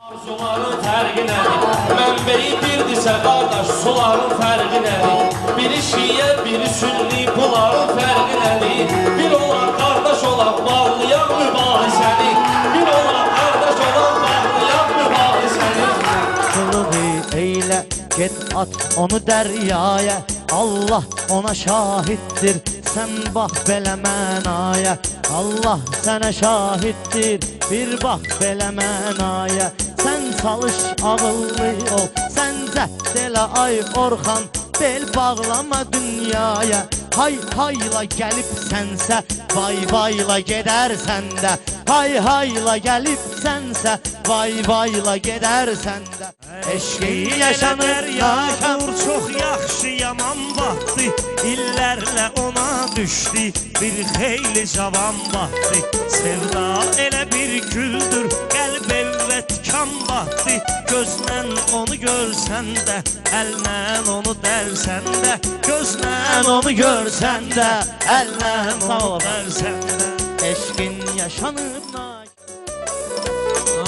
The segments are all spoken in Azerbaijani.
Arzuların fərqi nədir? Mənbəyi birdirsə qardaş, suların fərqi nədir? Biri şiyə, biri sünni, bunların fərqi nədir? Bir olan qardaş olan bağlayan mübahisəni, bir olan qardaş olan bağlayan mübahisəni. Kılığı eyle, get at onu deryaya, Allah ona şahittir, sen bak belə mənaya. Allah sənə şahittir, bir bak belə mənaya. Sen çalış ağıllı ol, sen cəhd elə ay Orxan, bel bağlama dünyaya. Hay hayla gelip sense, vay vayla gidersen de. Hay hayla gelip sense, vay vayla gidersen de. Eşqi yaşanır yaşanır. Çox yaxşı yaman vaxtı, illərlə ona düşdü bir xeyli cavan vaxtı. Sevda elə bir güldür, qəlb evvə tikan vaxtı. Gözlə onu görsən də, əllə onu dərsən də. Gözlə onu görsən də, əllə onu dərsən də. Eşqin yaşanır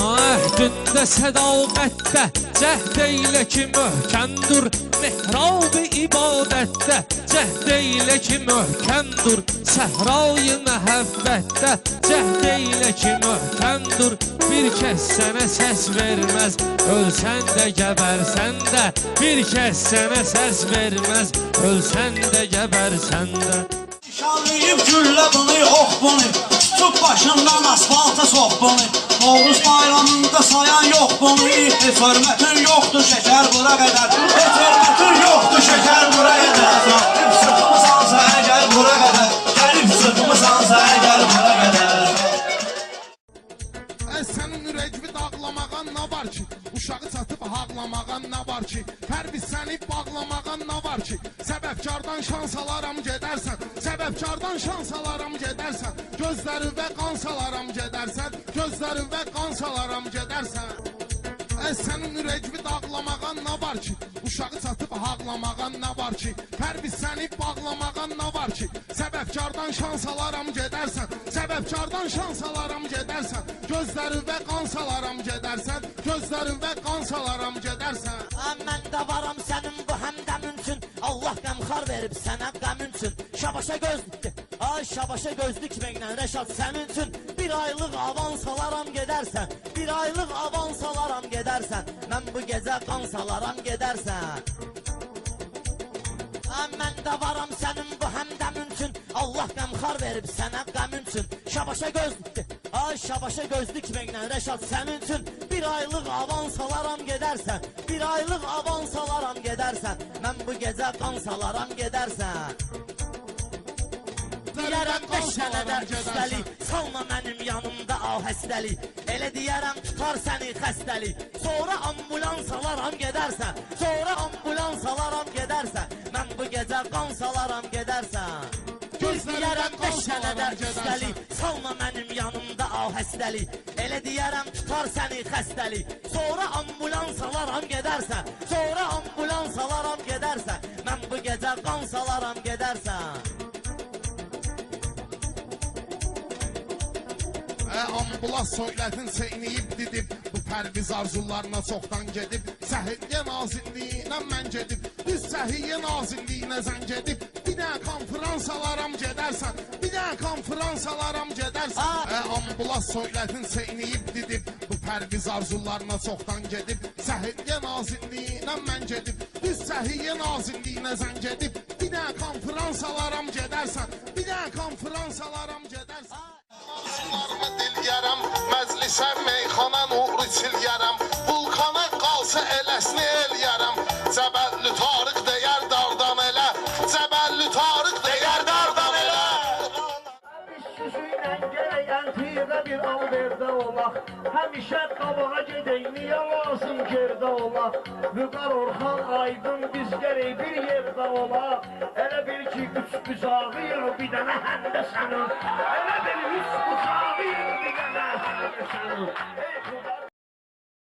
Əhdündə sədaqətdə, cəhd eylə ki möhkəm dur. Mehrab-ı ibadətdə, cəhd eylə ki möhkəm dur. Səhra-yı məhəbbətdə, cəhd eylə ki möhkəm dur. Bir kəs sənə səs verməz, ölsən də gəbərsən də. Bir kəs sənə səs verməz, ölsən də gəbərsən də. Şanlıyıb güllə bunu, ox bunu, tut başından asfalta sox bunu. Novruz bayramında sayan yox bunu, heç hörmətin yoxdur şəkər bura qədər. Heç hörmətin yoxdur şəkər bura qədər. Gəlib sırtımız alsa əgər bura qədər. Gəlib sırtımız alsa əgər bura qədər. Sənin ürəcivi dağlamağan nə var ki? Uşağı çatıb haqlamağan nə var ki? Hərbi səni bağlamağan nə var ki? Səbəbkardan şans alaram gedərsən, səbəbkardan şans alaram gedərsən. Gözləri və qan salaram gedərsən, gözləri və qan salaram gedərsən. Sənin ürəcivi dağlamağan nə var ki? Uşağı çatıb haqlamağan nə var ki? Hərbi səni bağlamağan nə var ki? Səbəbkardan şans alaram gedərsən, səbəbkardan şans alaram gedərsən. Gözləri və qan salaram gedərsən, gözləri və qan salaram gedərsən. Mən də varam sənin bu həmdəmin üçün, Allah qəmxar verib sənə qəmin üçün. Şabaşa gözlükdür, ay şabaşa gözlük məqlə Rəşad sənin üçün. Bir aylıq avans alaram gedərsən, bir aylıq avans alaram gedərsən. Mən bu gecə qan salaram gedərsən. Mən də varam sənin bu həmdəmin üçün, Allah qəmxar verib sənə qəmin üçün. Şabaşa gözlükdür, ay şabaşa gözlük məqlə Rəşad sənin üçün. Bir aylıq avans alaram gedərsən, bir aylıq avans alaram gedərsən. Mən bu gecə qan salaram gedərsən. Deyərəm 5 sənədər küstəli, salma mənim yanımda ahəstəli. Elə deyərəm tutar səni xəstəli, sonra ambulans alaram gedərsən, sonra ambulans alaram gedərsən. Mən bu gecə qan salaram gedərsən. Deyərəm 5 sənədər küstəli, salma mənim yanımda ahəstəli. Elə deyərəm tutar səni xəstəli, sonra ambulans alaram gedərsən, sonra ambulans alaram gedərsən. Mən bu gecə qan salaram gedərsən. Ambulans söylətin seyniyib didib, bu pərviz arzularına çoxdan gedib. Səhiyyə nazirliyinə mən gedib, düz səhiyyə nazirliyinə zəng gedib. Bir dənə konferans alaram gedərsən, bir dənə konferans alaram gedərsən. Ambulans söylətin seyniyib didib, bu pərviz arzularına çoxdan gedib. Səhiyyə nazirliyinə mən gedib, düz səhiyyə nazirliyinə zəng gedib. Bir dənə konferans alaram gedərsən, bir dənə konferans alaram gedərsən. Arzularımı dilyərəm, məclisə meyxana nuru çilyərəm. Vulkana qalsa eləsini eləyərəm. Cəbəlli Tarıq deyər dardan elə, Cəbəlli Tarıq deyər dardan elə. Süzüyle gelen tirde bir alverdə olaq. Həmişə qabağa gedək, niyə lazım gerdə olaq. Vüqar Orxan Aydın biz gərək bir yerdə olaq. Elə bil ki üç bucağı yığ bir dənə həndə sənin. Elə bil üç bucağı yığ bir dənə həndə sənin.